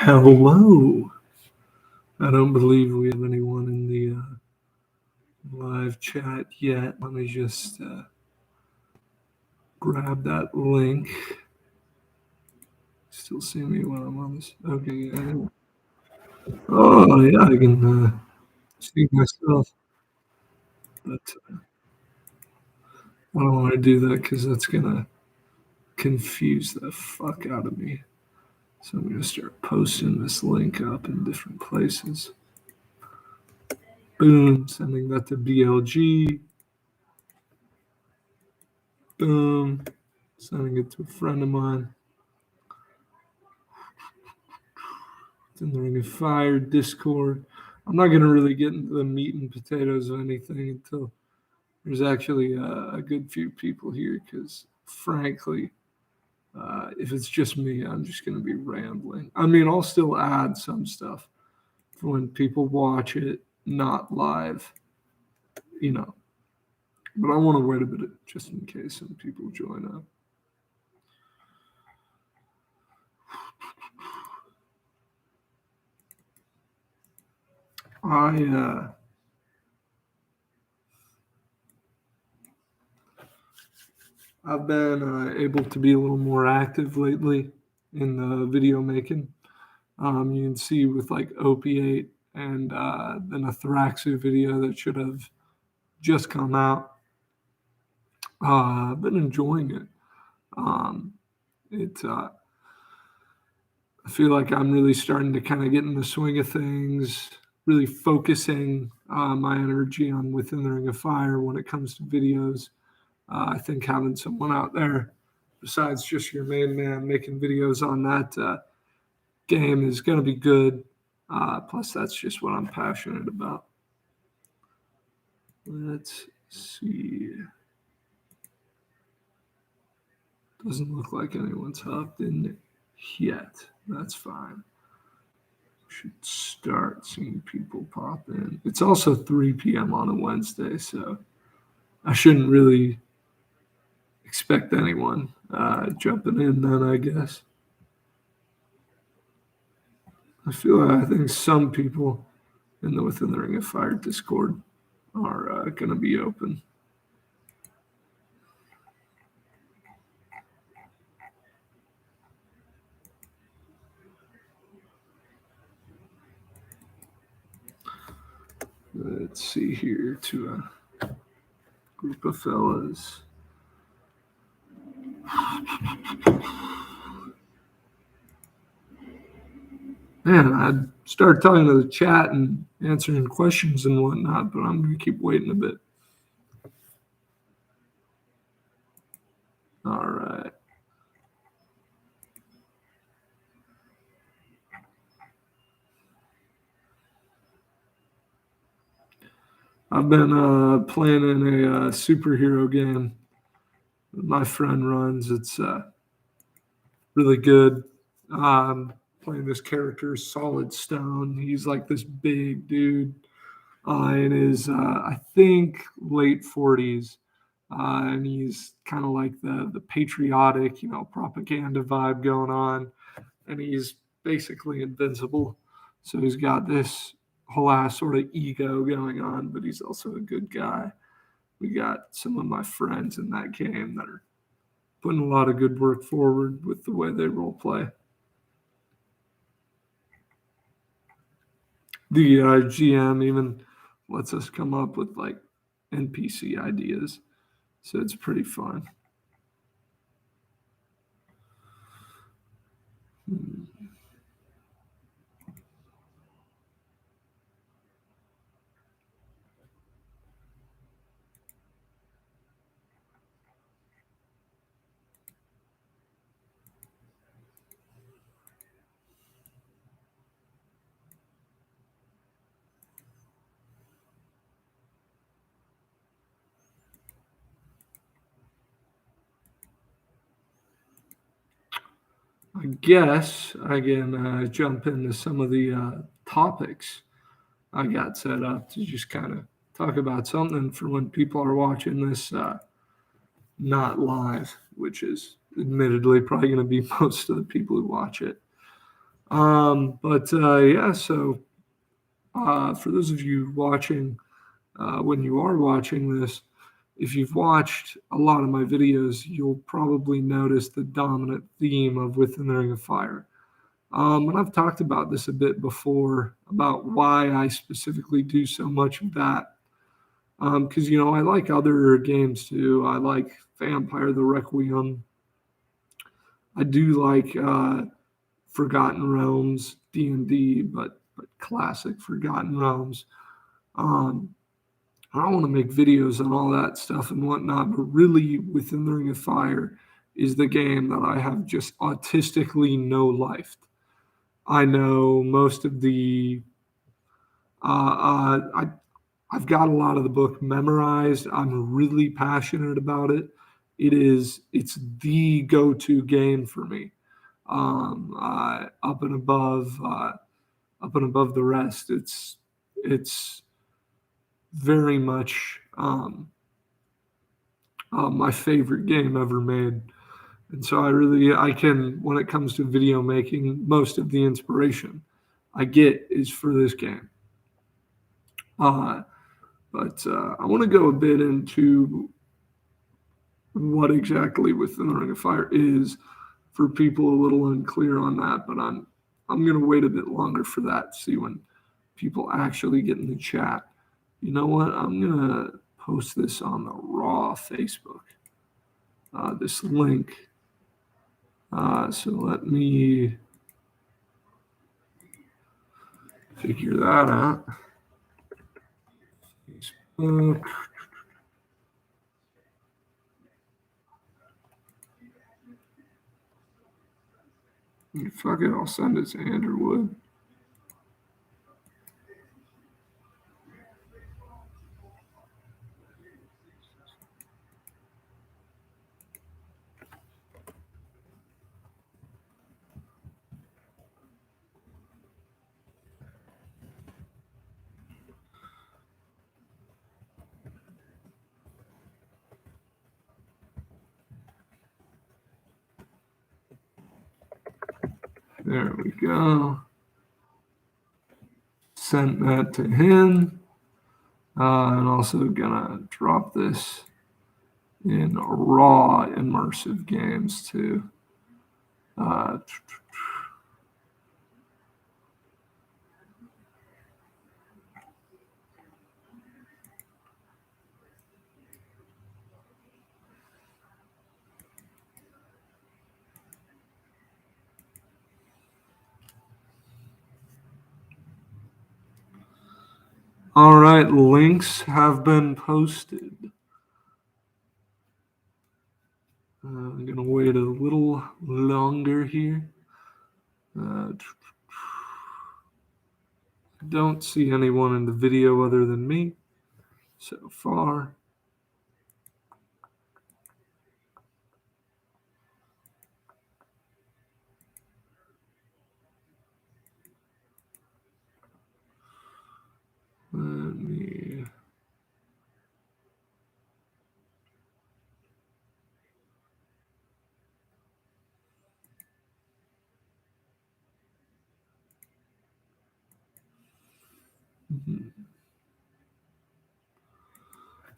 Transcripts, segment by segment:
Hello. I don't believe we have anyone in the live chat yet. Let me just grab that link. Still see me when I'm on this? Okay. Yeah. Oh, yeah, I can see myself. But I don't want to do that because that's going to confuse the fuck out of me. So I'm going to start posting this link up in different places. Boom. Sending that to BLG. Boom. Sending it to a friend of mine. It's in the Ring of Fire Discord. I'm not going to really get into the meat and potatoes of anything until there's actually a good few people here because, frankly, if it's just me, I'm just going to be rambling. I mean, I'll still add some stuff for when people watch it, not live, you know. But I want to wait a bit just in case some people join up. I've been able to be a little more active lately in the video making. You can see with like Opiate and then a Thraxu video that should have just come out. I've been enjoying it. I feel like I'm really starting to kind of get in the swing of things, really focusing my energy on Within the Ring of Fire when it comes to videos. I think having someone out there besides just your main man making videos on that game is going to be good. Plus, that's just what I'm passionate about. Let's see. Doesn't look like anyone's hopped in yet. That's fine. Should start seeing people pop in. It's also 3 p.m. on a Wednesday, so I shouldn't really expect anyone jumping in then, I guess. I think some people in the Within the Ring of Fire Discord are going to be open. Let's see here to a group of fellas. Man, I'd start talking to the chat and answering questions and whatnot, but I'm going to keep waiting a bit. All right. I've been playing in a superhero game that my friend runs. It's really good. Playing this character, Solid Stone. He's like this big dude in his, I think, late 40s. And he's kind of like the patriotic, propaganda vibe going on. And he's basically invincible. So he's got this whole ass sort of ego going on, but he's also a good guy. We got some of my friends in that game that are putting a lot of good work forward with the way they role play. The GM even lets us come up with like NPC ideas. So it's pretty fun. I guess I can jump into some of the topics I got set up to just kind of talk about something for when people are watching this not live, which is admittedly probably going to be most of the people who watch it. Yeah, so for those of you watching, when you are watching this, if you've watched a lot of my videos, you'll probably notice the dominant theme of Within the Ring of Fire. And I've talked about this a bit before about why I specifically do so much of that. Because, I like other games too. I like Vampire the Requiem. I do like Forgotten Realms, D&D, but classic Forgotten Realms. Um, I want to make videos on all that stuff and whatnot, but really, Within the Ring of Fire is the game that I have just autistically no life. I know most of the. I've got a lot of the book memorized. I'm really passionate about it. It's the go-to game for me. Up and above the rest. It's very much my favorite game ever made. And so I can, when it comes to video making, most of the inspiration I get is for this game. I want to go a bit into what exactly Within the Ring of Fire is for people a little unclear on that, but I'm going to wait a bit longer for that, see when people actually get in the chat. You know what? I'm going to post this on the Raw Facebook, this link. So let me figure that out. Facebook. Fuck it, I'll send it to Andrew Wood. There we go. Sent that to him. And also gonna drop this in raw immersive games too. Uh, all right, links have been posted. I'm gonna wait a little longer here. Don't see anyone in the video other than me so far. Let me.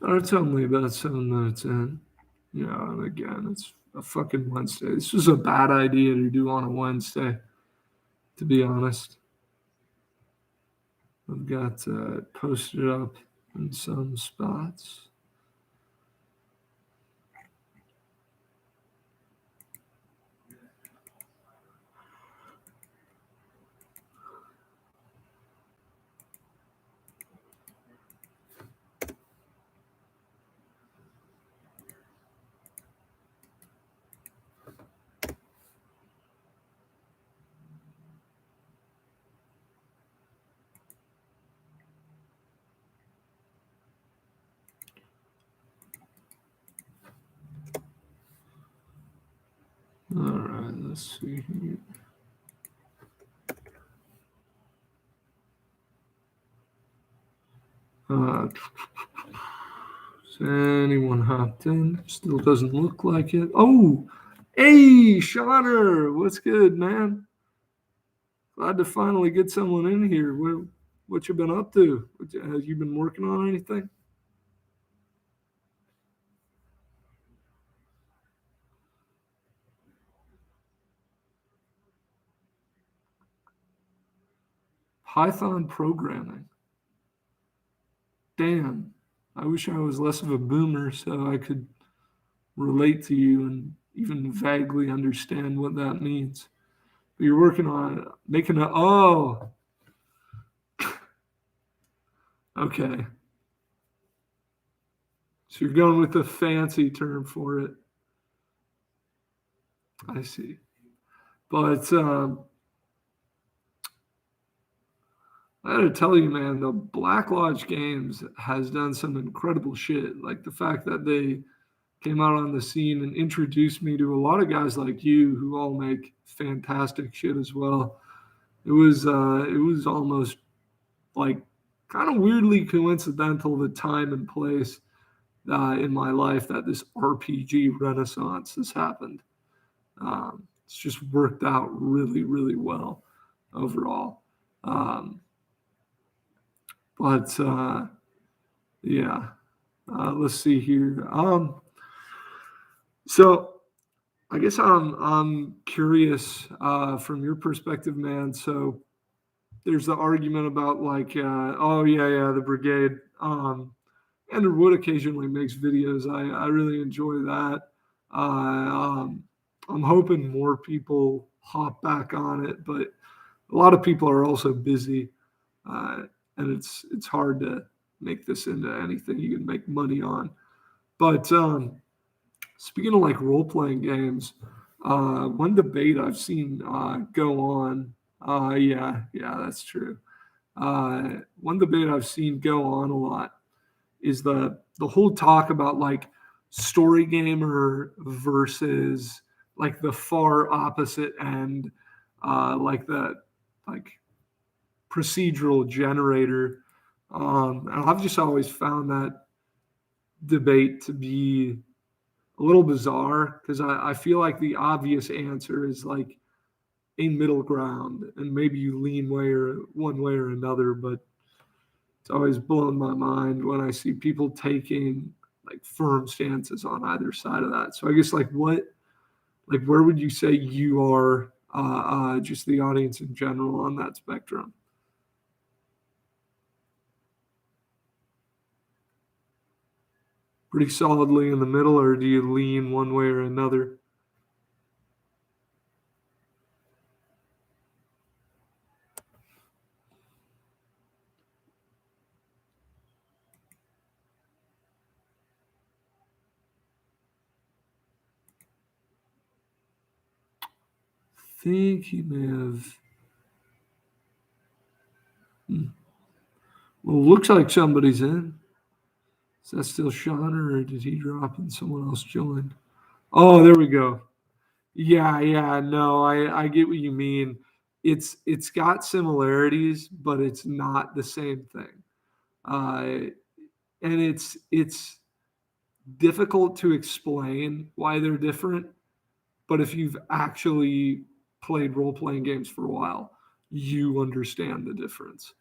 It's only about 7 minutes in. Yeah, and again, it's a fucking Wednesday. This was a bad idea to do on a Wednesday, to be honest. I've got posted up in some spots. All right, let's see here. Has anyone hopped in? Still doesn't look like it. Oh, hey, Shauner, what's good, man? Glad to finally get someone in here. What you been up to? Have you been working on anything? Python programming. Damn. I wish I was less of a boomer so I could relate to you and even vaguely understand what that means. But you're working on making a. Oh, okay. So you're going with the fancy term for it. I see. But I gotta tell you, man, the Black Lodge Games has done some incredible shit. Like the fact that they came out on the scene and introduced me to a lot of guys like you who all make fantastic shit as well. It was almost like kind of weirdly coincidental the time and place in my life that this RPG renaissance has happened. It's just worked out really, really well overall. Um, but yeah, let's see here. So I guess I'm curious from your perspective, man. So there's the argument about like, oh yeah, the brigade. Andrew Wood occasionally makes videos. I really enjoy that. I'm hoping more people hop back on it, but a lot of people are also busy, uh, and it's hard to make this into anything you can make money on. But speaking of like role playing games, one debate I've seen go on. Yeah, that's true. One debate I've seen go on a lot is the whole talk about like story gamer versus like the far opposite end, like the like procedural generator. And I've just always found that debate to be a little bizarre because I feel like the obvious answer is like a middle ground, and maybe you lean one way or another, but it's always blown my mind when I see people taking like firm stances on either side of that. So I guess like where would you say you are, just the audience in general on that spectrum? Pretty solidly in the middle, or do you lean one way or another? Think he may have. Hmm. Well, looks like somebody's in. Is that still Sean, or did he drop and someone else joined? Oh, there we go. Yeah, no, I get what you mean. It's got similarities, but it's not the same thing. Uh, and it's difficult to explain why they're different. But if you've actually played role playing games for a while, you understand the difference.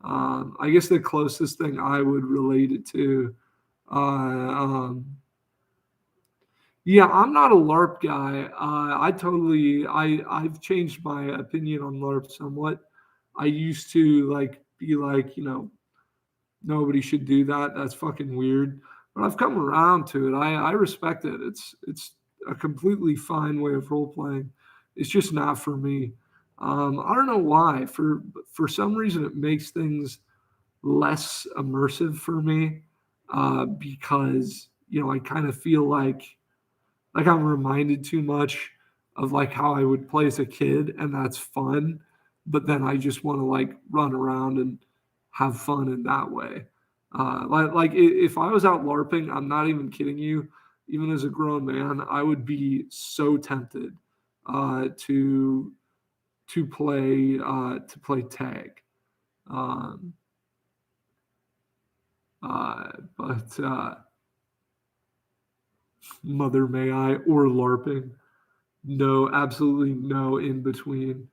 I guess the closest thing I would relate it to, uh, yeah, I'm not a LARP guy. I've changed my opinion on LARP somewhat. I used to like be like, nobody should do that. That's fucking weird. But I've come around to it. I respect it. It's a completely fine way of role playing. It's just not for me. I don't know why. For some reason, it makes things less immersive for me because I kind of feel like I'm reminded too much of like how I would play as a kid, and that's fun. But then I just want to like run around and have fun in that way. If I was out LARPing, I'm not even kidding you. Even as a grown man, I would be so tempted to play tag. Um, but Mother may I or LARPing. No, absolutely no in between.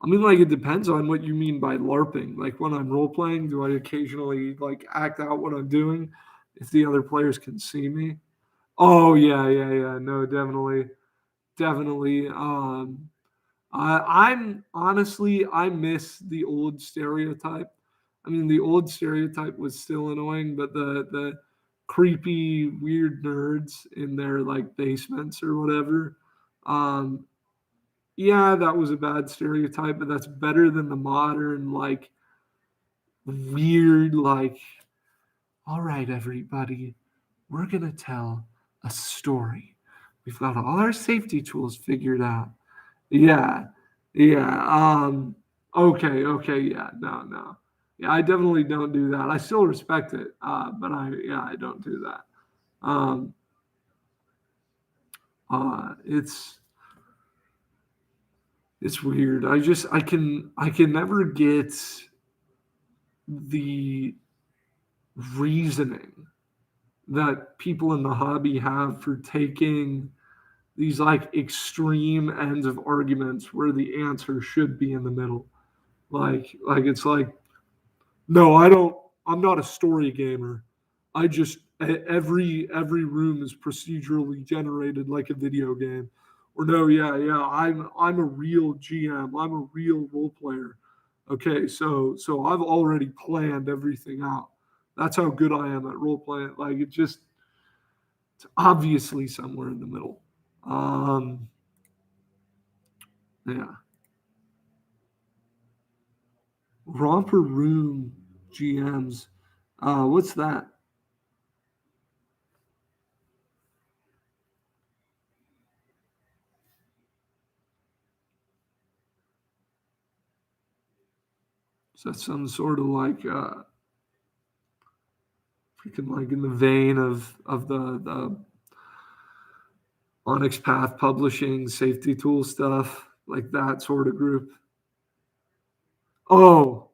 I mean, like, it depends on what you mean by LARPing. Like, when I'm role playing, do I occasionally, like, act out what I'm doing if the other players can see me? Oh, yeah, yeah, yeah. No, definitely. Definitely. I'm honestly, I miss the old stereotype. I mean, the old stereotype was still annoying, but the creepy, weird nerds in their like basements or whatever. Um, yeah, that was a bad stereotype, but that's better than the modern, like weird, like, all right, everybody, we're gonna tell a story. We've got all our safety tools figured out. Yeah, yeah. Okay, okay, yeah, no, no. Yeah, I definitely don't do that. I still respect it, but I don't do that. Um, it's weird. I can never get the reasoning that people in the hobby have for taking these like extreme ends of arguments where the answer should be in the middle. Like it's like, no, I don't. I'm not a story gamer. I just every room is procedurally generated like a video game. Or no, yeah, yeah. I'm a real GM. I'm a real role player. Okay, so I've already planned everything out. That's how good I am at role playing. Like it's obviously somewhere in the middle. Um, yeah. Romper room GMs. What's that? Is that some sort of like freaking like in the vein of the Onyx Path Publishing safety tool stuff, like that sort of group? Oh,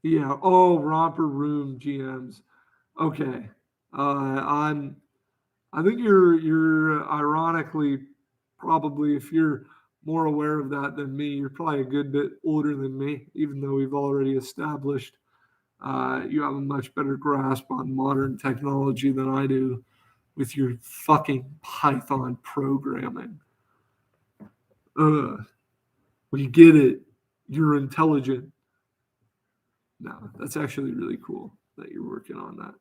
yeah. Oh, romper room GMs. Okay. I'm. I think you're ironically probably if you're more aware of that than me, you're probably a good bit older than me, even though we've already established you have a much better grasp on modern technology than I do with your fucking Python programming. We get it. You're intelligent. No, that's actually really cool that you're working on that.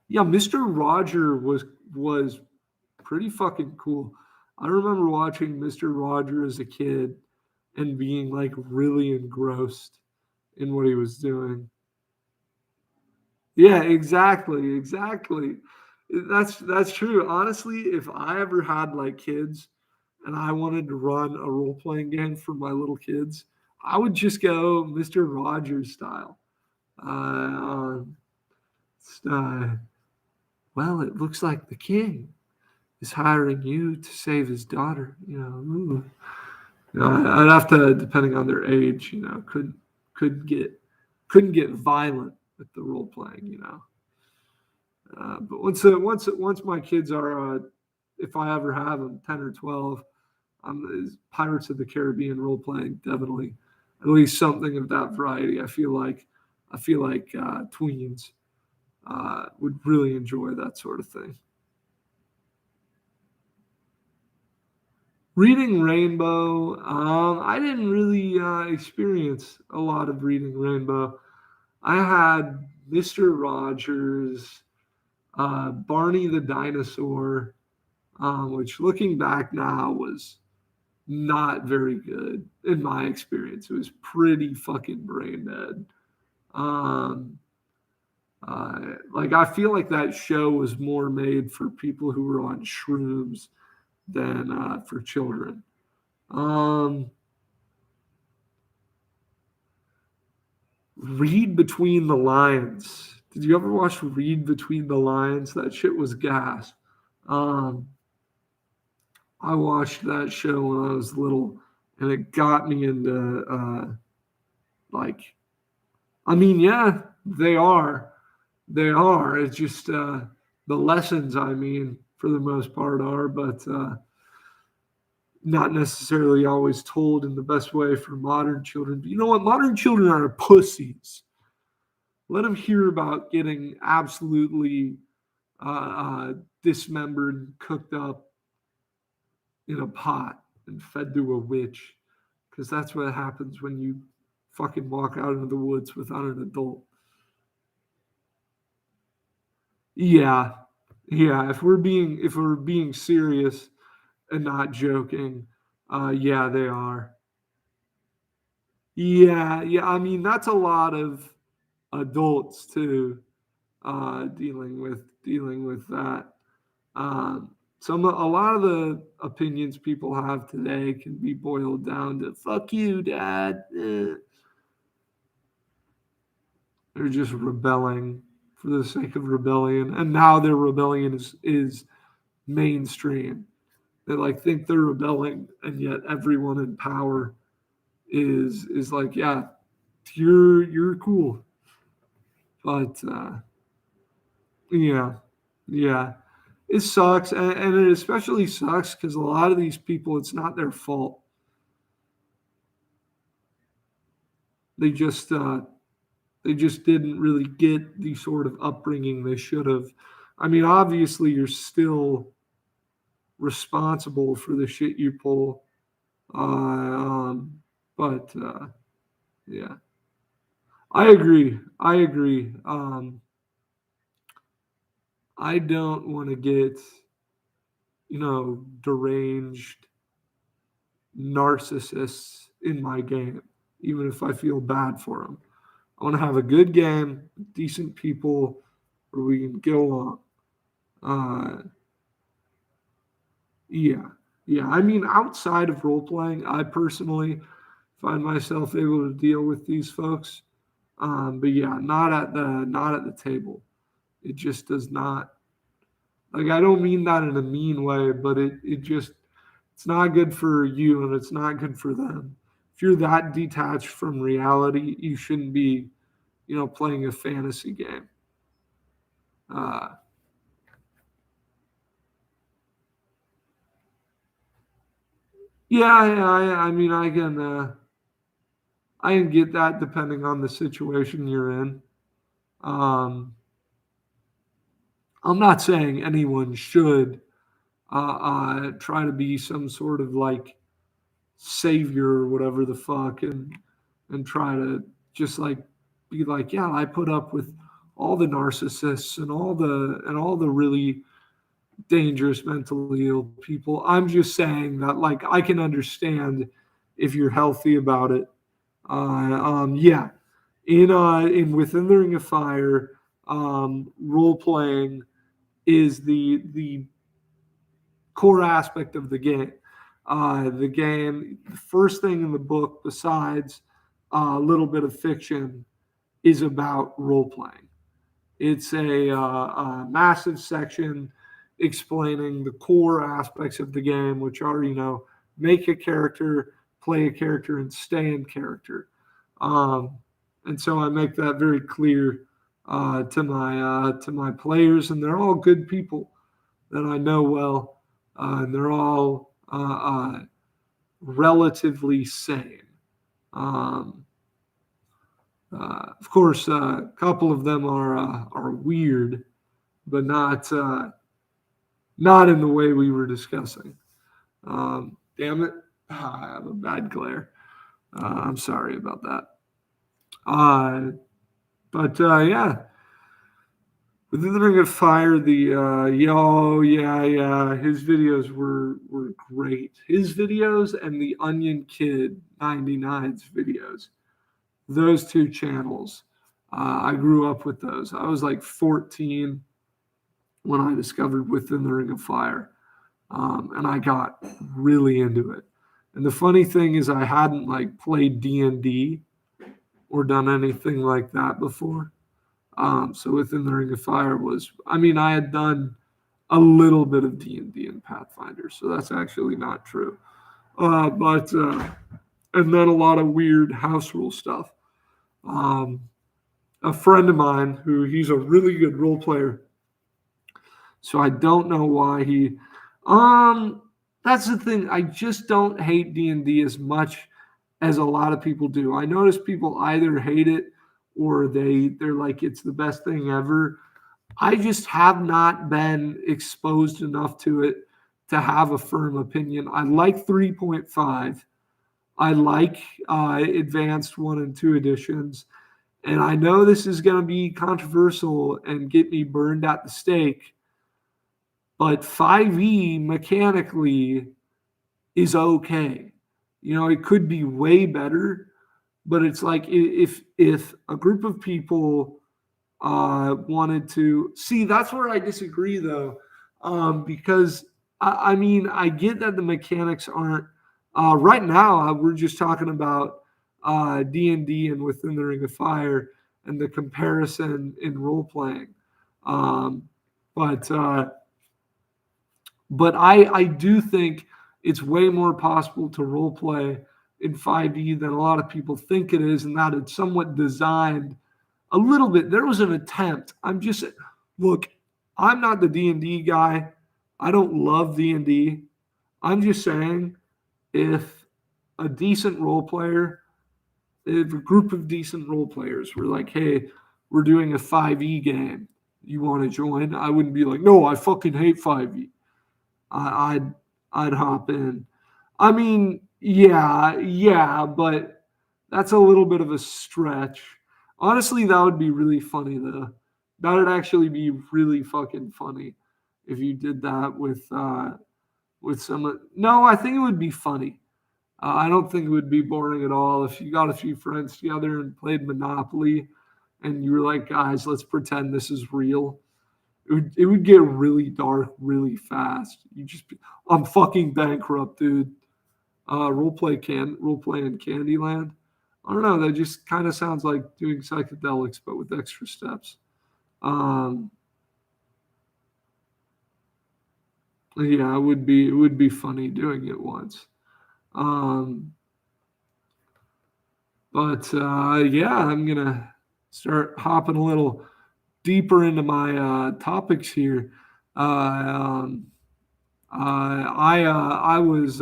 Yeah, Mr. Roger was pretty fucking cool. I remember watching Mr. Roger as a kid and being like really engrossed in what he was doing. Yeah, exactly, exactly. That's true. Honestly, if I ever had like kids and I wanted to run a role playing game for my little kids, I would just go Mr. Rogers style. Um, uh, well, it looks like the king is hiring you to save his daughter. Ooh. I'd have to, depending on their age, could get couldn't get violent with the role playing. But once my kids are, if I ever have them, 10 or 12, Pirates of the Caribbean role playing definitely, at least something of that variety. I feel like tweens would really enjoy that sort of thing. Reading Rainbow, I didn't really experience a lot of Reading Rainbow. I had Mister Rogers, Barney the Dinosaur, which looking back now was not very good in my experience. It was pretty fucking brain dead. Um, like I feel like that show was more made for people who were on shrooms than for children. Um, Read Between the Lines. Did you ever watch Read Between the Lines? That shit was gas. Um, I watched that show when I was little, and it got me into Like, I mean, yeah, they are. They are. It's just the lessons, I mean, for the most part are, but not necessarily always told in the best way for modern children. But you know what? Modern children are pussies. Let them hear about getting absolutely dismembered and cooked up in a pot and fed to a witch, because that's what happens when you fucking walk out into the woods without an adult. Yeah, yeah. If we're being serious and not joking, yeah, they are. Yeah, yeah. I mean, that's a lot of adults too, dealing with that. A lot of the opinions people have today can be boiled down to "fuck you, dad." They're just rebelling for the sake of rebellion, and now their rebellion is mainstream. They like think they're rebelling, and yet everyone in power is like, yeah, you're cool, but yeah, yeah, it sucks, and it especially sucks because a lot of these people, it's not their fault. They just uh, they just didn't really get the sort of upbringing they should have. I mean, obviously, you're still responsible for the shit you pull, but yeah, I agree. I agree. I don't want to get, deranged narcissists in my game, even if I feel bad for them. I want to have a good game, decent people where we can get along. Uh, yeah, yeah. I mean, outside of role playing, I personally find myself able to deal with these folks. But yeah, not at the table. It just does not. Like, I don't mean that in a mean way, but it just it's not good for you and it's not good for them. If you're that detached from reality, you shouldn't be, playing a fantasy game. Uh, yeah, yeah, I mean, I can get that depending on the situation you're in. Um, I'm not saying anyone should try to be some sort of like savior or whatever the fuck, and try to just like be like, yeah, I put up with all the narcissists and all the really dangerous mentally ill people. I'm just saying that like I can understand if you're healthy about it. Yeah, in Within the Ring of Fire, role playing is the core aspect of the game. The first thing in the book, besides a little bit of fiction, is about role playing. It's a massive section explaining the core aspects of the game, which are, make a character, play a character, and stay in character. Um, and so I make that very clear to my players, and they're all good people that I know well, and they're all relatively sane. Um, of course, a couple of them are weird, but not in the way we were discussing. Damn it, I have a bad glare. I'm sorry about that. Uh, but yeah, Within the Ring of Fire, yeah, his videos were great. His videos and the Onion Kid 99's videos, those two channels. I grew up with those. I was like 14 when I discovered Within the Ring of Fire, and I got really into it. And the funny thing is, I hadn't like played D&D or done anything like that before. So Within the Ring of Fire was, I mean, I had done a little bit of D&D and Pathfinder, so that's actually not true. But and then a lot of weird house rule stuff. A friend of mine he's a really good role player. So I don't know why he. That's the thing. I just don't hate D&D as much as a lot of people do. I notice people either hate it or they're like it's the best thing ever. I just have not been exposed enough to it to have a firm opinion. I like 3.5. I like advanced 1 and 2 editions. And I know this is going to be controversial and get me burned at the stake, but 5e mechanically is okay. It could be way better, but it's like if a group of people wanted to see, that's where I disagree though, because I mean I get that the mechanics aren't right now. We're just talking about D&D and Within the Ring of Fire and the comparison in role playing, but I do think it's way more possible to role play in 5e than a lot of people think it is, and that it's somewhat designed a little bit. There was an attempt. Look, I'm not the D&D guy. I don't love D&D. I'm just saying if a decent role player, if a group of decent role players were like, hey, we're doing a 5e game, you want to join? I wouldn't be like, no, I fucking hate 5e. I'd hop in. I mean, yeah, but that's a little bit of a stretch. Honestly, that would be really funny though. That would actually be really fucking funny if you did that with someone. No, I think it would be funny. I don't think it would be boring at all if you got a few friends together and played Monopoly, and you were like, guys, let's pretend this is real. It would get really dark really fast. I'm fucking bankrupt, dude. Role play in Candyland. I don't know. That just kind of sounds like doing psychedelics, but with extra steps. Yeah, it would be funny doing it once. But yeah, I'm gonna start hopping a little deeper into my topics here. I was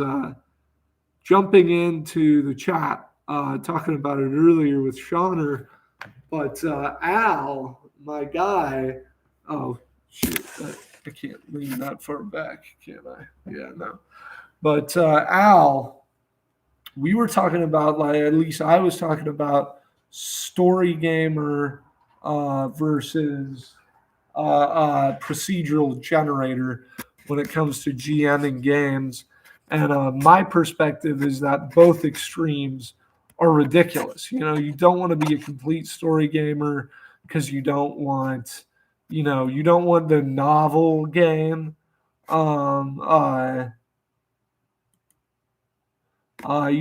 jumping into the chat talking about it earlier with Shauner, but Al, my guy, oh shit, I can't lean that far back, can I? Yeah, no. But Al, we were talking about, like, at least I was talking about story gamer versus procedural generator when it comes to GMing games. And my perspective is that both extremes are ridiculous. You don't want to be a complete story gamer because you don't want the novel game. You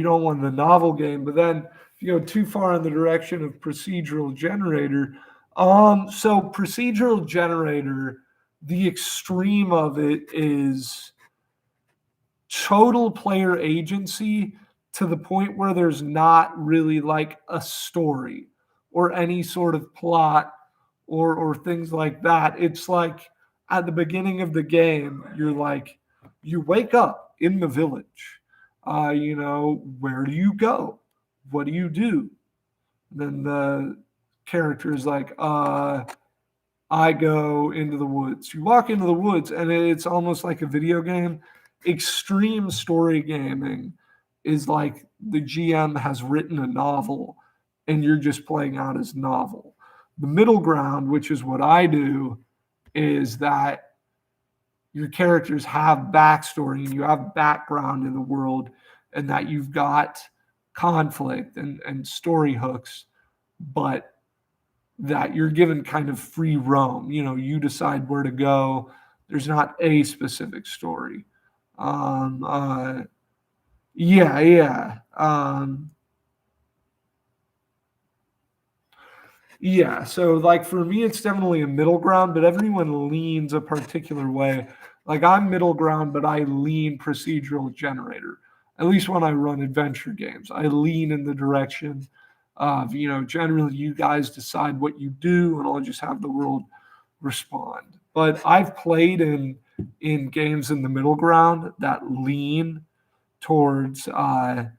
don't want the novel game, but then if you go too far in the direction of procedural generator, so procedural generator, the extreme of it is total player agency to the point where there's not really like a story or any sort of plot or things like that. It's like at the beginning of the game, you wake up in the village. Where do you go? What do you do? Then the character is like, I go into the woods. You walk into the woods, and it's almost like a video game. Extreme story gaming is like the GM has written a novel, and you're just playing out his novel. The middle ground, which is what I do, is that your characters have backstory and you have background in the world, and that you've got conflict and story hooks, but that you're given kind of free roam. You decide where to go. There's not a specific story. Yeah. Yeah, so like for me, it's definitely a middle ground, but everyone leans a particular way. Like I'm middle ground, but I lean procedural generator. At least when I run adventure games, I lean in the direction Generally you guys decide what you do, and I'll just have the world respond. But I've played in games in the middle ground that lean towards story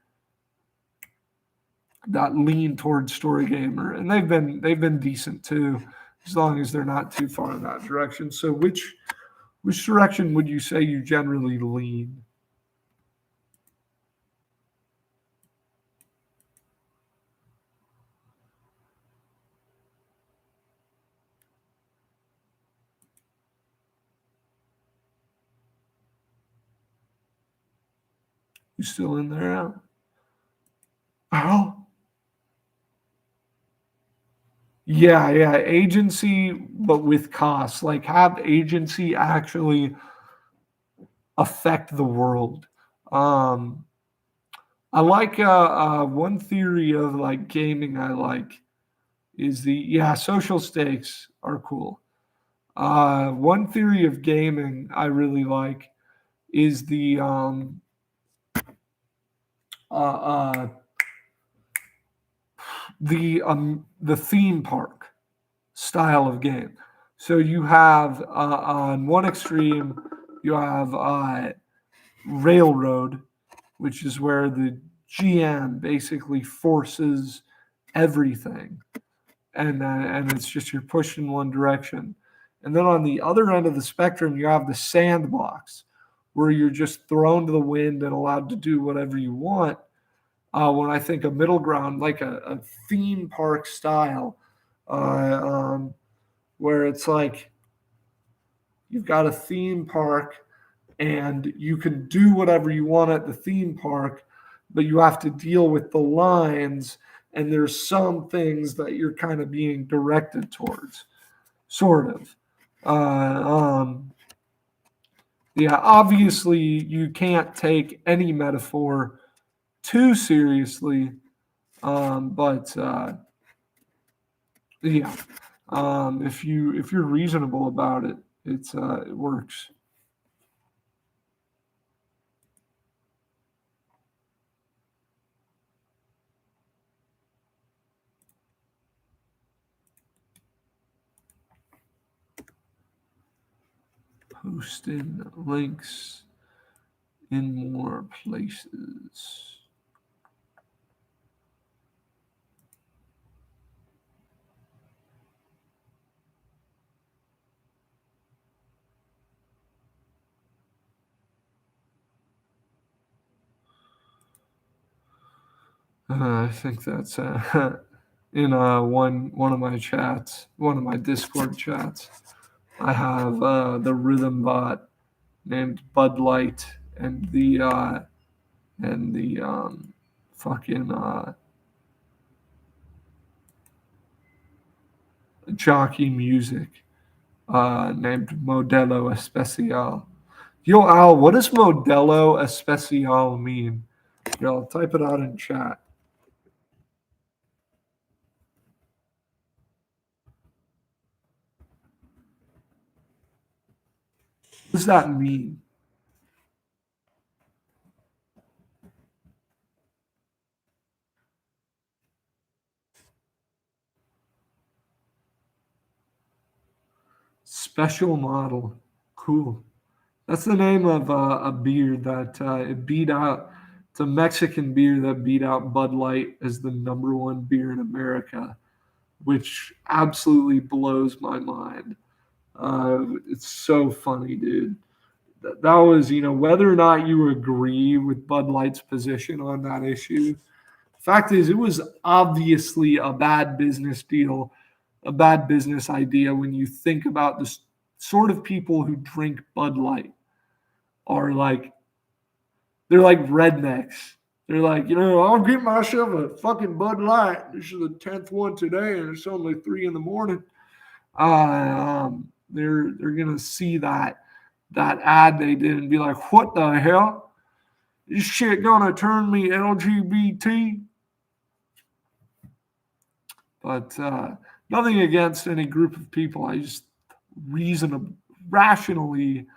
gamer, and they've been decent too, as long as they're not too far in that direction. So which direction would you say you generally lean? You still in there, Al? Al? Yeah, agency, but with costs. Like have agency actually affect the world. Um, I like one theory of like gaming. I like is social stakes are cool. One theory of gaming I really like is uh, the theme park style of game. So you have on one extreme you have railroad, which is where the GM basically forces everything, and it's just you're pushed in one direction. And then on the other end of the spectrum, you have the sandbox, where you're just thrown to the wind and allowed to do whatever you want. When I think of middle ground, like a theme park style, uh, um, where it's like you've got a theme park and you can do whatever you want at the theme park, but you have to deal with the lines, and there's some things that you're kind of being directed towards, sort of. Uh, um, yeah, obviously, you can't take any metaphor too seriously, but yeah, if you're reasonable about it, it works. Posting links in more places. I think that's in one of my chats, one of my Discord chats. I have the rhythm bot named Bud Light and the fucking jockey music named Modelo Especial. Yo, Al, what does Modelo Especial mean? Yo, I'll type it out in chat. What does that mean? Special model. Cool. That's the name of a beer that it beat out. It's a Mexican beer that beat out Bud Light as the number one beer in America, which absolutely blows my mind. It's so funny, dude. That was, whether or not you agree with Bud Light's position on that issue. Fact is, it was obviously a bad business deal, a bad business idea when you think about the sort of people who drink Bud Light are like they're like rednecks. They're like, I'll get myself a fucking Bud Light. This is the 10th one today, and it's only 3 in the morning. They're gonna see that ad they did and be like, what the hell? This shit gonna turn me LGBT? But nothing against any group of people. I just rationally,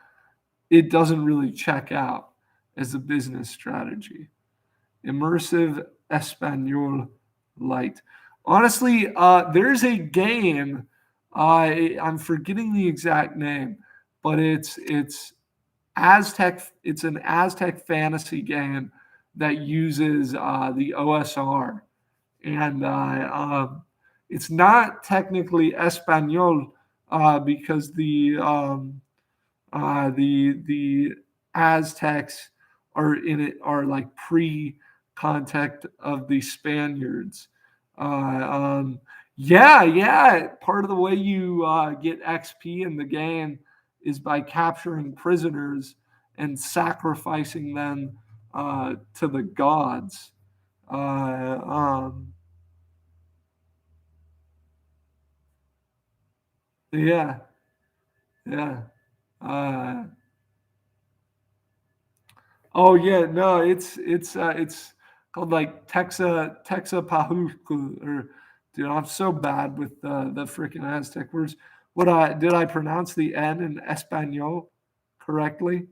it doesn't really check out as a business strategy. Immersive Espanol light. Honestly, there's a game. I'm forgetting the exact name, but it's Aztec. It's an Aztec fantasy game that uses the OSR, and it's not technically Espanol because the Aztecs are like pre-contact of the Spaniards. Uh, um, yeah. Part of the way you get XP in the game is by capturing prisoners and sacrificing them to the gods. Uh, um, yeah, yeah. Uh, Oh yeah, no, it's called like Texapahucu or dude, I'm so bad with the freaking Aztec words. What I did I pronounce the N in Espanol correctly?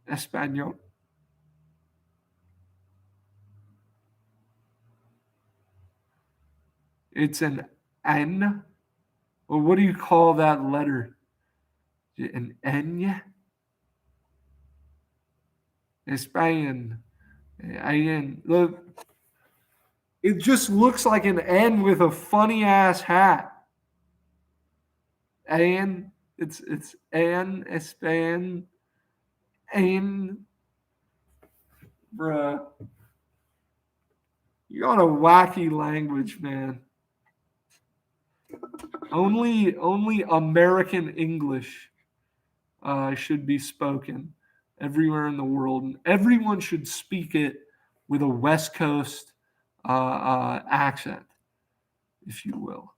Espanol. It's an N. Well, what do you call that letter? An N? Español. N. Look, it just looks like an N with a funny ass hat. An. It's An Espan. An. Bruh. You're on a wacky language, man. Only American English should be spoken everywhere in the world, and everyone should speak it with a West Coast accent, if you will.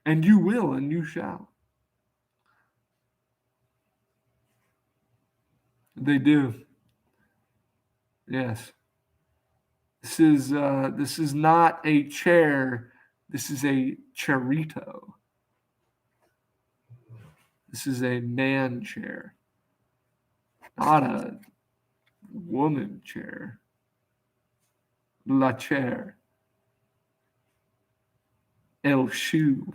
And you will, and you shall. They do. Yes. This is not a chair. This is a charito. This is a man chair, not a woman chair. La chair. El shoe.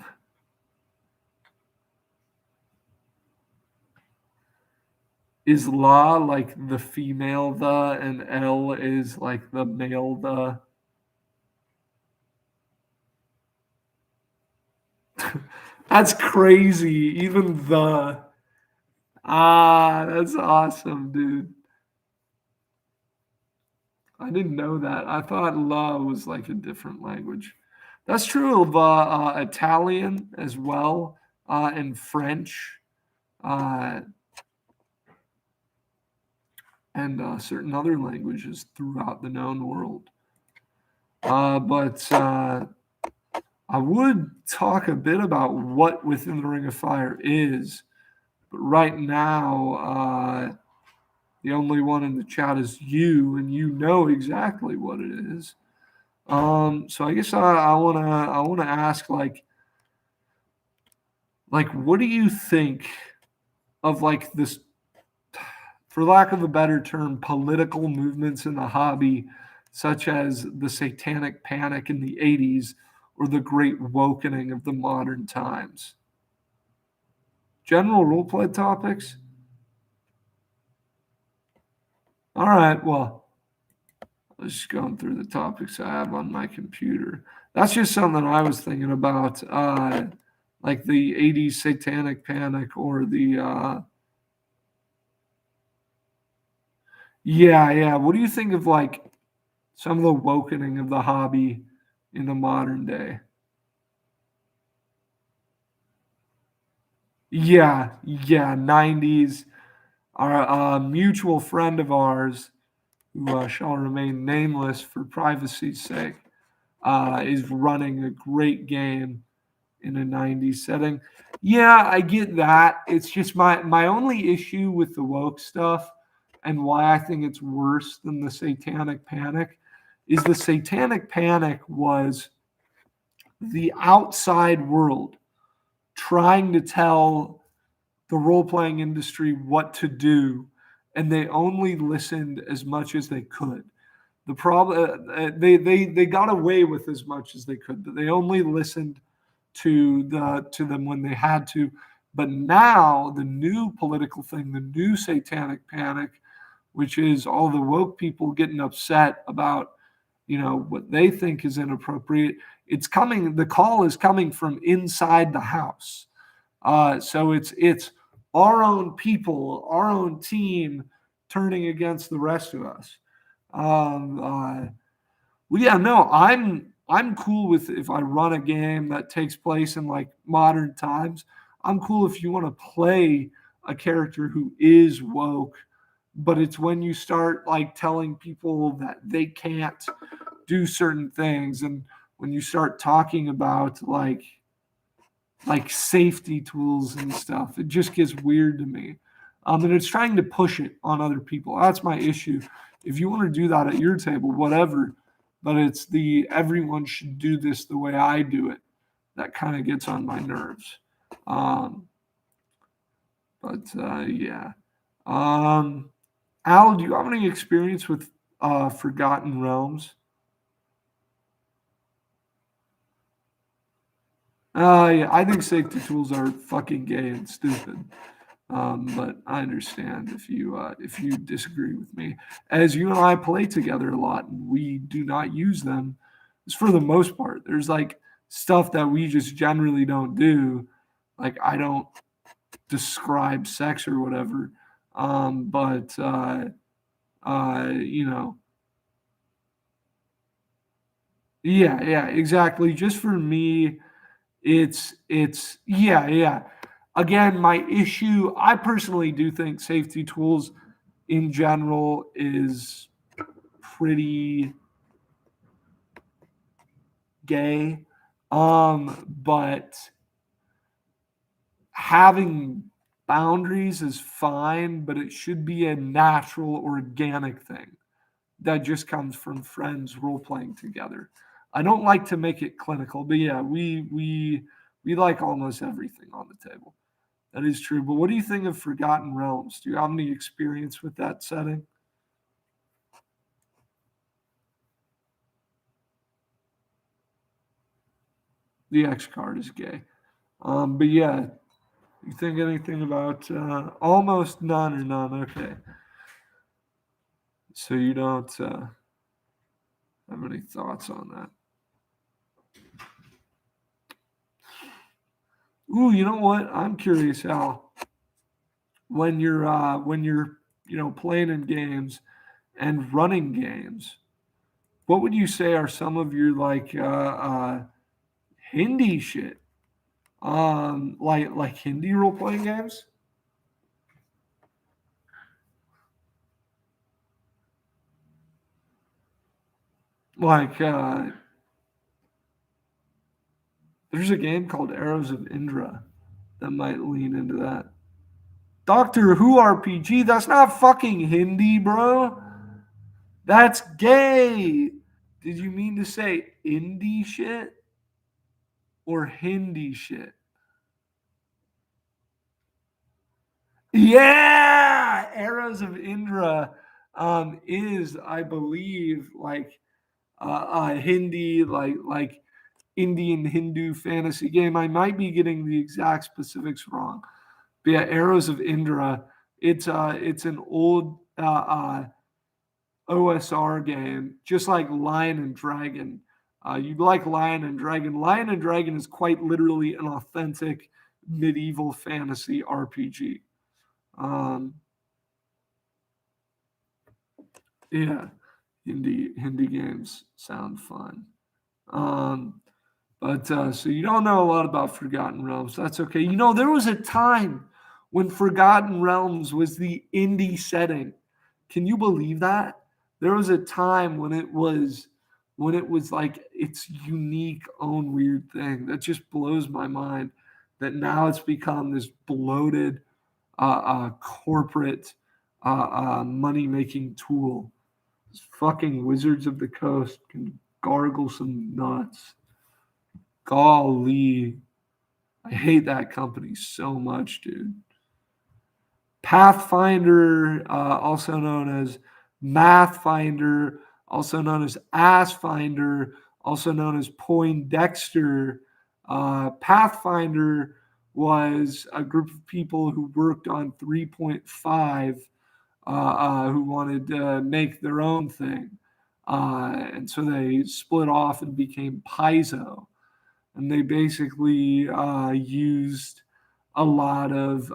Is la like the female the and L is like the male the? That's crazy. Even the. That's awesome, dude. I didn't know that. I thought la was like a different language. That's true of Italian as well, and French, uh, and certain other languages throughout the known world. But I would talk a bit about what Within the Ring of Fire is. But right now, the only one in the chat is you, and you know exactly what it is. So I guess I wanna ask like what do you think of like this, for lack of a better term, political movements in the hobby, such as the Satanic Panic in the '80s or the Great Wokening of the modern times? General roleplay topics. All right, well, let's just going through the topics I have on my computer. That's just something I was thinking about, like the '80s Satanic Panic or the yeah. What do you think of like some of the wokening of the hobby in the modern day? Yeah, '90s. Our mutual friend of ours, who shall remain nameless for privacy's sake, is running a great game in a '90s setting. Yeah, I get that. It's just my only issue with the woke stuff and why I think it's worse than the Satanic Panic is the Satanic Panic was the outside world trying to tell the role-playing industry what to do, and they only listened as much as they could. The problem they got away with as much as they could, but they only listened to them when they had to. But now the new political thing, the new satanic panic, which is all the woke people getting upset about, what they think is inappropriate. It's coming. The call is coming from inside the house. So it's our own people, our own team, turning against the rest of us. Well, yeah, no, I'm cool with if I run a game that takes place in like modern times. I'm cool if you want to play a character who is woke, but it's when you start like telling people that they can't do certain things, and when you start talking about like safety tools and stuff, it just gets weird to me. And it's trying to push it on other people. That's my issue. If you want to do that at your table, whatever, but it's the everyone should do this the way I do it that kind of gets on my nerves. Um, but yeah. Um, Al, do you have any experience with Forgotten Realms? Yeah, I think safety tools are fucking gay and stupid. But I understand if you disagree with me. As you and I play together a lot, and we do not use them. It's for the most part. There's like stuff that we just generally don't do. Like I don't describe sex or whatever. But you know, yeah, exactly. Just for me, it's yeah. Again, my issue, I personally do think safety tools in general is pretty gay. But having boundaries is fine, but it should be a natural, organic thing that just comes from friends role playing together. I don't like to make it clinical, but yeah, we like almost everything on the table. That is true. But what do you think of Forgotten Realms? Do you have any experience with that setting? The X card is gay. But yeah, you think anything about almost none or none? Okay. So you don't have any thoughts on that? Ooh, you know what? I'm curious, Al. When you're playing in games and running games, what would you say are some of your like Hindi shit? Like Hindi role playing games? Like there's a game called Arrows of Indra that might lean into that. Doctor Who RPG, that's not fucking Hindi, bro. That's gay. Did you mean to say indie shit or Hindi shit? Yeah, Arrows of Indra is, I believe, like Hindi, like Indian Hindu fantasy game. I might be getting the exact specifics wrong. But yeah, Arrows of Indra. It's an old OSR game, just like Lion and Dragon. You like Lion and Dragon. Lion and Dragon is quite literally an authentic medieval fantasy RPG. Um, yeah, Hindi games sound fun. Um, but so you don't know a lot about Forgotten Realms. That's okay. There was a time when Forgotten Realms was the indie setting. Can you believe that? There was a time when it was like its unique own weird thing that just blows my mind. That now it's become this bloated corporate money making tool. These fucking Wizards of the Coast can gargle some nuts. Golly, I hate that company so much, dude. Pathfinder, also known as Mathfinder, also known as Assfinder, also known as Poindexter. Pathfinder was a group of people who worked on 3.5 who wanted to make their own thing. And so they split off and became Paizo. And they basically used a lot of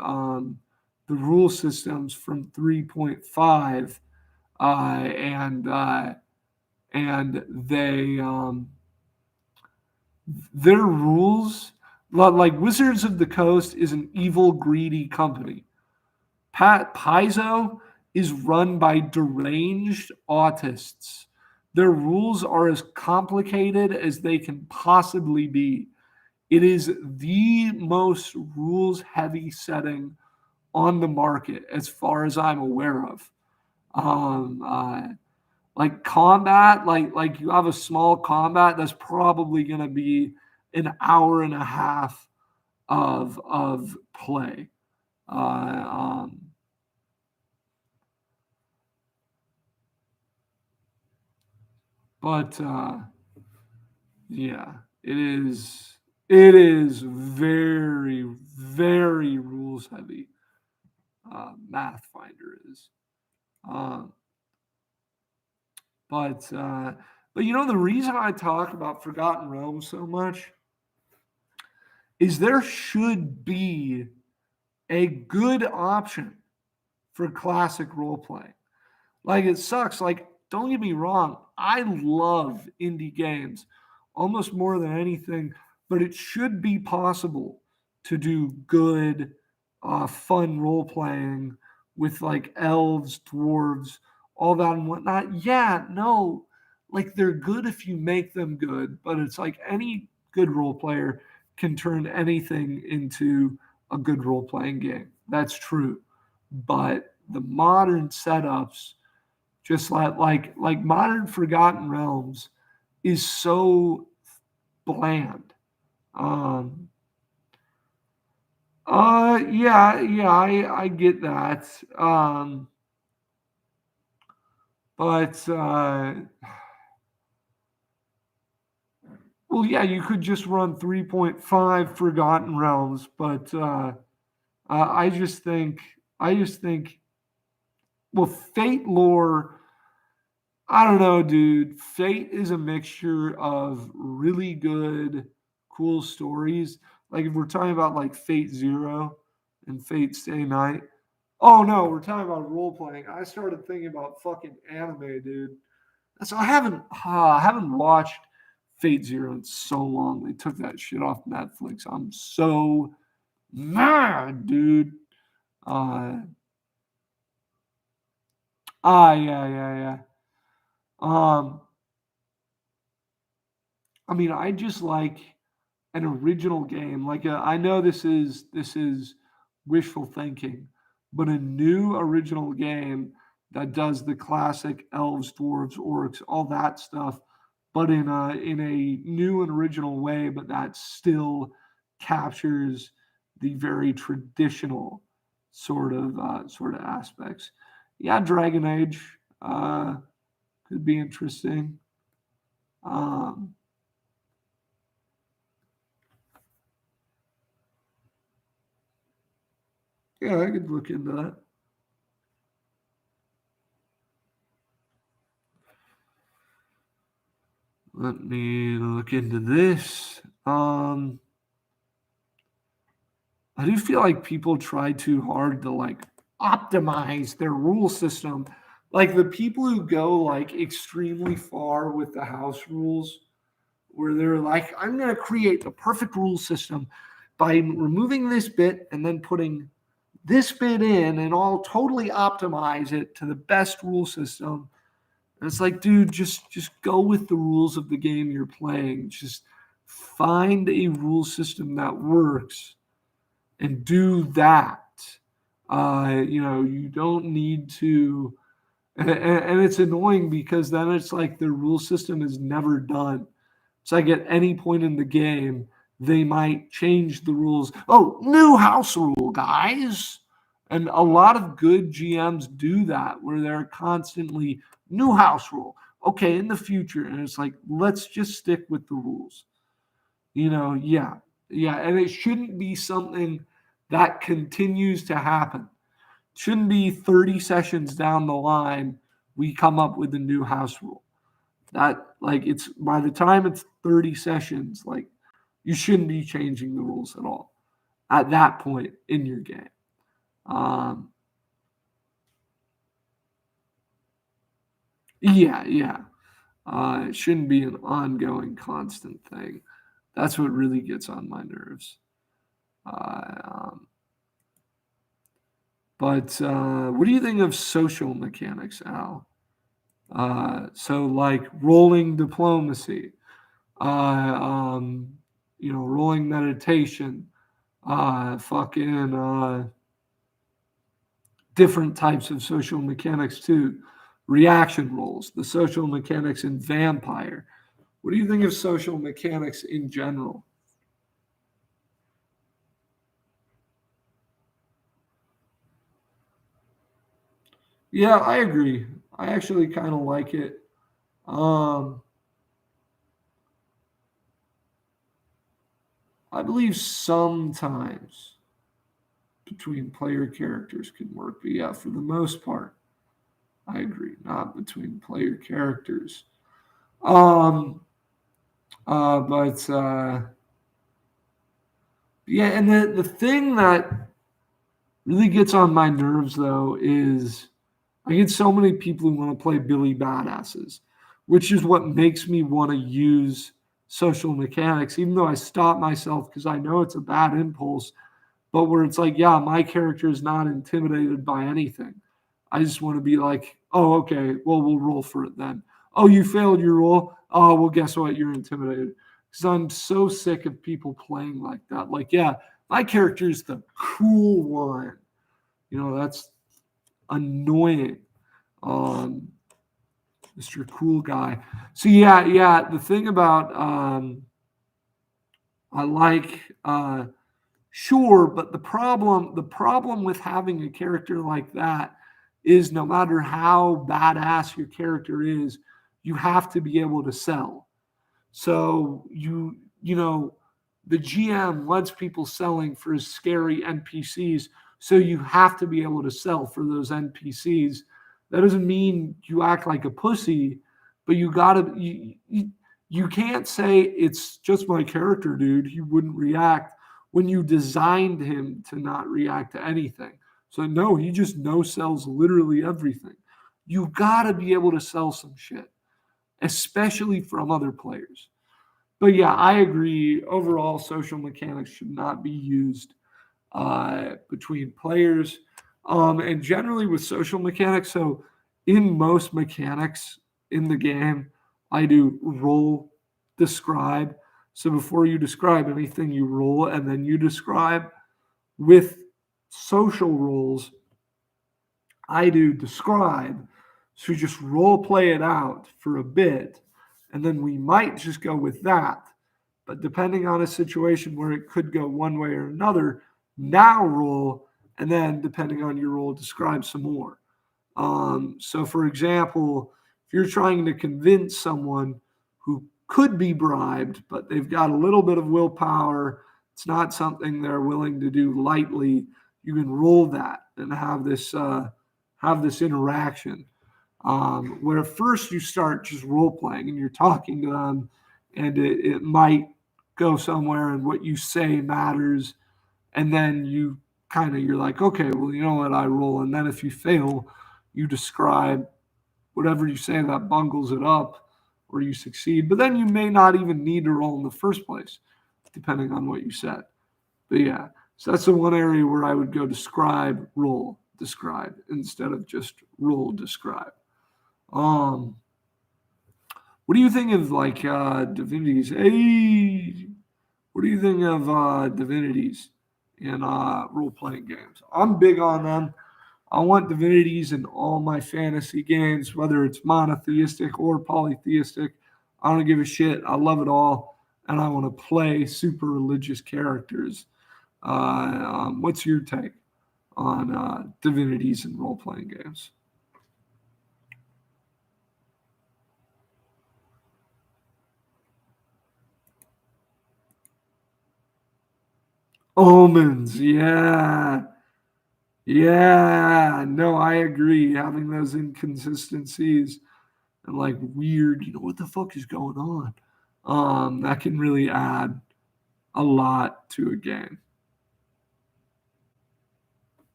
the rule systems from 3.5 and their rules, like Wizards of the Coast is an evil, greedy company. Paizo is run by deranged autists. Their rules are as complicated as they can possibly be. It is the most rules heavy setting on the market as far as I'm aware of. Like combat, like you have a small combat that's probably going to be an hour and a half of play. But yeah, it is very, very rules heavy. Math Finder is. Um, but you know the reason I talk about Forgotten Realms so much is there should be a good option for classic role playing. Like it sucks. Like don't get me wrong, I love indie games almost more than anything, but it should be possible to do good, fun role playing with like elves, dwarves, all that and whatnot. Yeah, no, like they're good if you make them good, but it's like any good role player can turn anything into a good role playing game. That's true. But the modern setups, just like modern Forgotten Realms, is so bland. Um, yeah, I get that. But well, yeah, you could just run 3.5 Forgotten Realms, but I just think, well, Fate lore. I don't know, dude. Fate is a mixture of really good, cool stories. Like if we're talking about like Fate Zero and Fate Stay Night. Oh no, we're talking about role playing. I started thinking about fucking anime, dude. So I haven't watched Fate Zero in so long. They took that shit off Netflix. I'm so mad, dude. Uh, yeah. Um, I mean, I just like an original game. Like I know this is wishful thinking, but a new original game that does the classic elves, dwarves, orcs, all that stuff, but in a new and original way, but that still captures the very traditional sort of aspects. Yeah, Dragon Age could be interesting. Um, yeah, I could look into that. Let me look into this. I do feel like people try too hard to like optimize their rule system. Like the people who go like extremely far with the house rules, where they're like, I'm going to create the perfect rule system by removing this bit and then putting this bit in, and I'll totally optimize it to the best rule system. And it's like, dude, just go with the rules of the game you're playing. Just find a rule system that works and do that. You don't need to, and it's annoying because then it's like the rule system is never done. It's like at any point in the game, they might change the rules. Oh, new house rule, guys. And a lot of good GMs do that, where they're constantly new house rule. Okay, in the future, and it's like, let's just stick with the rules. Yeah, yeah, and it shouldn't be something that continues to happen. Shouldn't be 30 sessions down the line we come up with a new house rule. That, like, it's by the time it's 30 sessions, like, you shouldn't be changing the rules at all at that point in your game. Um, yeah, yeah. It shouldn't be an ongoing, constant thing. That's what really gets on my nerves. Uh, um, but what do you think of social mechanics, Al? So like rolling diplomacy, uh, um, rolling meditation, fucking different types of social mechanics too. Reaction rolls, the social mechanics in Vampire. What do you think of social mechanics in general? Yeah, I agree. I actually kind of like it. Um, I believe sometimes between player characters can work, but yeah, for the most part, I agree. Not between player characters. Um, but yeah, and the thing that really gets on my nerves though is I get so many people who want to play Billy Badasses, which is what makes me want to use social mechanics, even though I stop myself because I know it's a bad impulse, but where it's like, yeah, my character is not intimidated by anything. I just want to be like, oh, okay, well, we'll roll for it then. Oh, you failed your roll. Oh, well, guess what? You're intimidated. Because I'm so sick of people playing like that. Like, yeah, my character is the cool one. That's annoying. Um, Mr. Cool Guy. So yeah, yeah. The thing about I like sure, but the problem with having a character like that is no matter how badass your character is, you have to be able to sell. So the GM wants people selling for his scary NPCs, so you have to be able to sell for those NPCs. That doesn't mean you act like a pussy, but you can't say it's just my character, dude. He wouldn't react when you designed him to not react to anything. So no, he just no sells literally everything. You gotta be able to sell some shit, especially from other players. But yeah, I agree. Overall, social mechanics should not be used between players. And generally with social mechanics, so in most mechanics in the game, I do roll, describe. So before you describe anything, you roll and then you describe. With social roles, I do describe. So just role play it out for a bit, and then we might just go with that. But depending on a situation where it could go one way or another, now roll, and then depending on your role, describe some more. So, for example, if you're trying to convince someone who could be bribed, but they've got a little bit of willpower, it's not something they're willing to do lightly. You can roll that and have this interaction. Where first you start just role playing and you're talking to them, and it might go somewhere, and what you say matters, and then you're like, okay, well, you know what, I roll, and then if you fail, you describe whatever you say that bungles it up, or you succeed. But then you may not even need to roll in the first place, depending on what you said. But yeah, so that's the one area where I would go describe, roll, describe, instead of just roll, describe. Um, what do you think of like divinities? Hey, what do you think of divinities in role playing games? I'm big on them. I want divinities in all my fantasy games, whether it's monotheistic or polytheistic. I don't give a shit. I love it all, and I want to play super religious characters. What's your take? on divinities and role playing games. Omens, yeah. Yeah, no, I agree. Having those inconsistencies and like weird, what the fuck is going on? That can really add a lot to a game.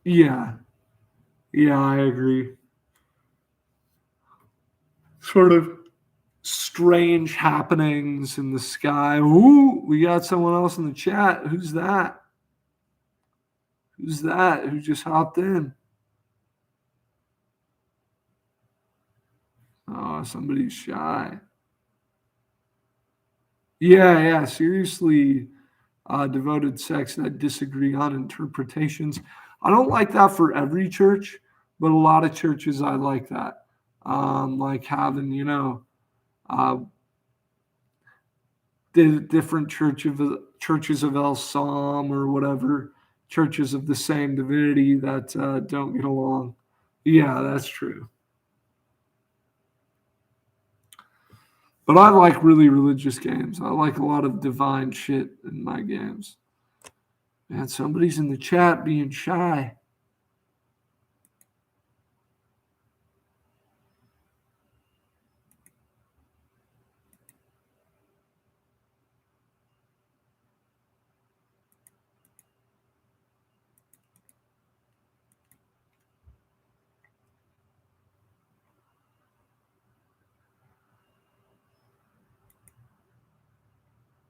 Yeah, yeah, I agree. Sort of strange happenings in the sky. Ooh, we got someone else in the chat. Who's that? Who's that? Who just hopped in? Oh, somebody's shy. Yeah, yeah, seriously. Devoted sects that disagree on interpretations. I don't like that for every church, but a lot of churches I like that. Like having, uh, the different churches of El Sam or whatever, churches of the same divinity that don't get along. Yeah, that's true. But I like really religious games. I like a lot of divine shit in my games. Man, somebody's in the chat being shy.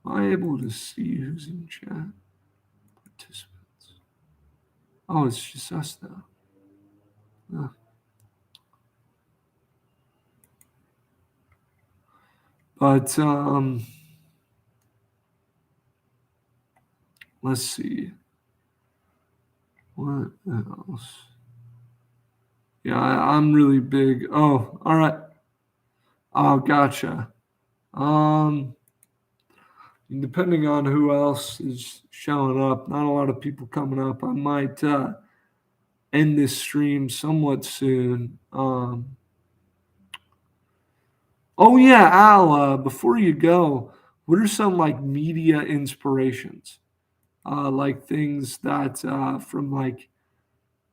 Am I able to see who's in chat? Participants. Oh, it's just us now. Huh. But let's see. What else? Yeah, I'm really big. Oh, all right. Oh, gotcha. Um, depending on who else is showing up, not a lot of people coming up. I might end this stream somewhat soon. Oh yeah, Al. Before you go, what are some like media inspirations? Like things that from like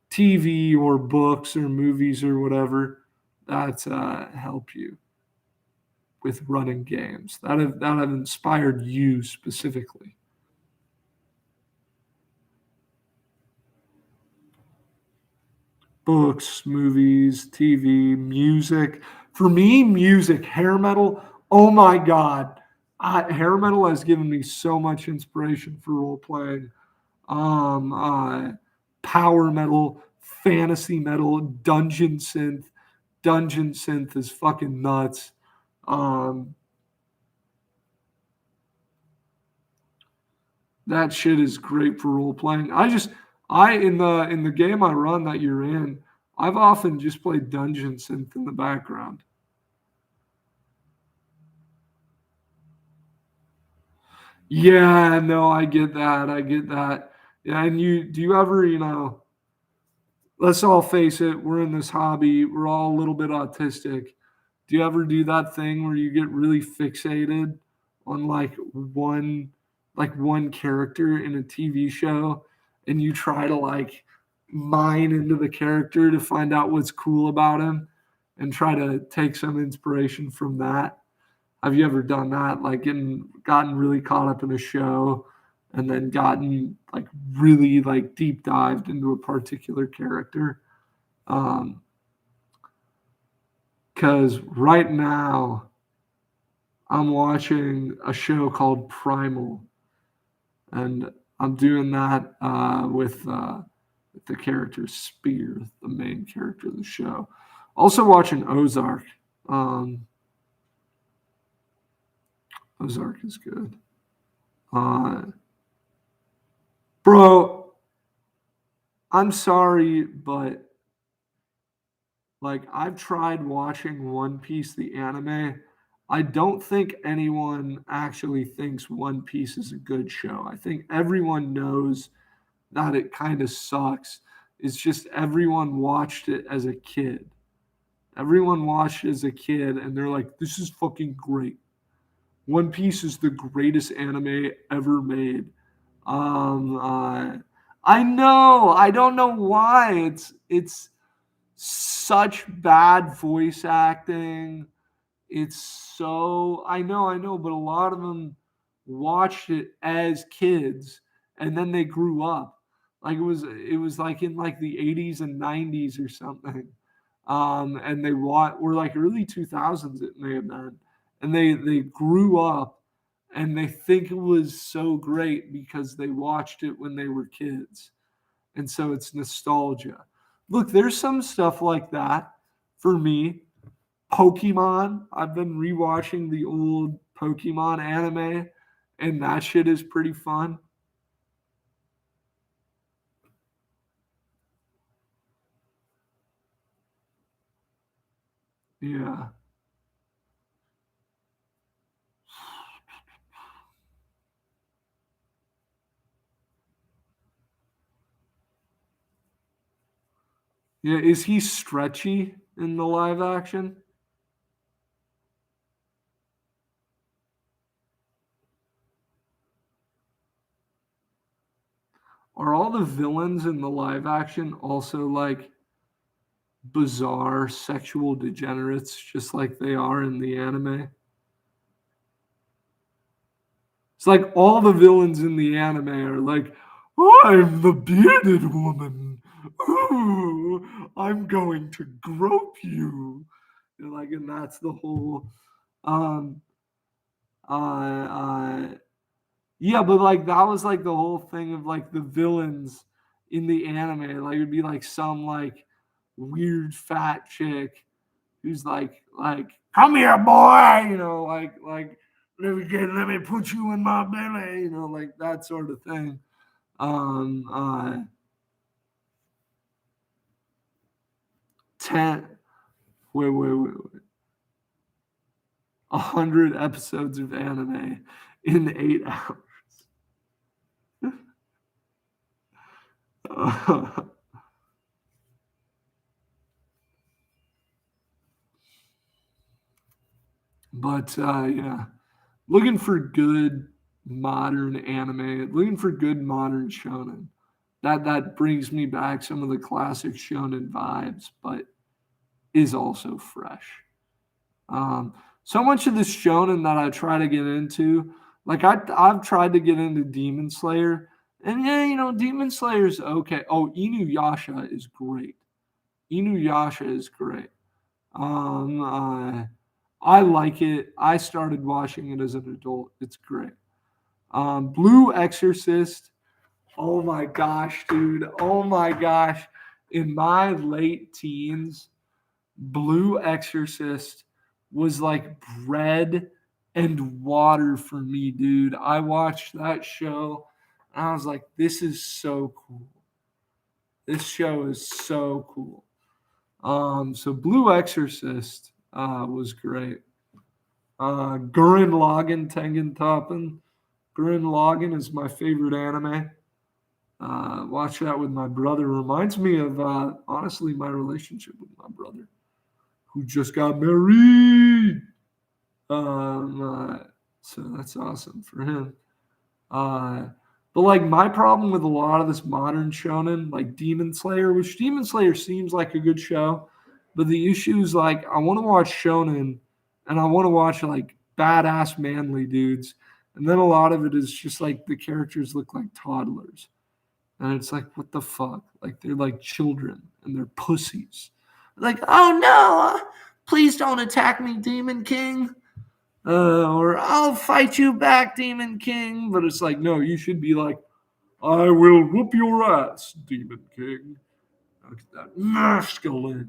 TV or books or movies or whatever that help you with running games that have inspired you specifically. Books, movies, TV, music. For me, music, hair metal. Oh my god, hair metal has given me so much inspiration for role playing. Um, uh, Power metal, fantasy metal, dungeon synth. Dungeon synth is fucking nuts. Um, that shit is great for role playing. I in the game I run that you're in, I've often just played dungeon synth in the background. Yeah, no, I get that. I get that. Yeah, and you do you ever, let's all face it, we're in this hobby, we're all a little bit autistic. Do you ever do that thing where you get really fixated on like one character in a TV show and you try to like mine into the character to find out what's cool about him and try to take some inspiration from that? Have you ever done that? Like gotten really caught up in a show and then gotten like really like deep dived into a particular character? Um, because right now I'm watching a show called Primal, and I'm doing that with the character Spear, the main character of the show. Also watching Ozark. Um, Ozark is good. Uh, Bro, I'm sorry, but like I've tried watching One Piece the anime. I don't think anyone actually thinks One Piece is a good show. I think everyone knows that it kind of sucks is just everyone watched it as a kid. Everyone watched it as a kid and they're like, this is fucking great. One Piece is the greatest anime ever made. I know. I don't know why. It's such bad voice acting. It's so I know, but a lot of them watched it as kids and then they grew up. Like it was like in like the 80s and 90s or something. And they were like early 2000s it may have been. And they grew up and they think it was so great because they watched it when they were kids. And so it's nostalgia. Look, there's some stuff like that for me. Pokemon. I've been rewatching the old Pokemon anime, and that shit is pretty fun. Yeah. Yeah. Is he stretchy in the live action? Are all the villains in the live action also like bizarre sexual degenerates, just like they are in the anime? It's like all the villains in the anime are like, I'm the bearded woman. Ooh, I'm going to grope you. You're like, and that's the whole um uh yeah, but like that was like the whole thing of like the villains in the anime. Like it'd be like some like weird fat chick who's like come here, boy, like let me put you in my belly, like that sort of thing. Um, uh, 10, wait, 100 episodes of anime in 8 hours. But yeah, looking for good modern anime, looking for good modern shonen. That brings me back some of the classic shonen vibes, but is also fresh. So much of this shonen that I try to get into, like I've tried to get into Demon Slayer, and yeah, Demon Slayer's okay. Oh, Inuyasha is great. Inuyasha is great. Um, uh, I like it. I started watching it as an adult. It's great. Blue Exorcist. Oh my gosh, dude. Oh my gosh. In my late teens, Blue Exorcist was like bread and water for me, dude. I watched that show and I was like, this is so cool. This show is so cool. So Blue Exorcist was great. Gurren Lagann Tengen Toppan. Gurren Lagann is my favorite anime. Watch that with my brother. Reminds me of honestly my relationship with my brother, who just got married. So that's awesome for him. Uh, but like my problem with a lot of this modern shonen, like Demon Slayer, which Demon Slayer seems like a good show, but the issue is like I want to watch shonen, and I want to watch like badass manly dudes, and then a lot of it is just like the characters look like toddlers, and it's like what the fuck? Like they're like children and they're pussies. Like oh no, please don't attack me, Demon King. Or I'll fight you back, Demon King. But it's like, no, you should be like, I will whoop your ass, Demon King. Look at that masculinity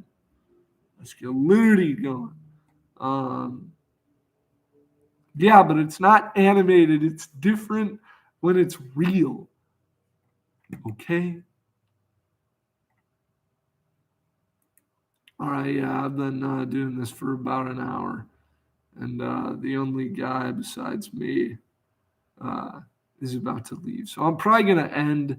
going. Um, yeah, but it's not animated. It's different when it's real. Okay. All right. Yeah, I've been doing this for about an hour, and the only guy besides me uh, is about to leave. So I'm probably gonna end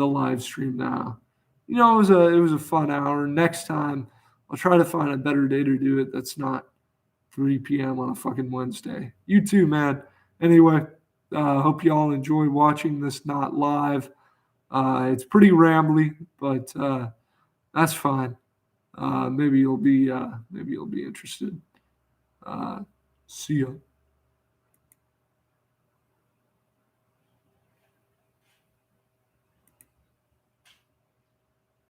the live stream now. You know, it was a fun hour. Next time, I'll try to find a better day to do it that's not 3 p.m. on a fucking Wednesday. You too, man. Anyway, hope you all enjoy watching this not live. It's pretty rambly, but that's fine. Maybe you'll be interested. See ya.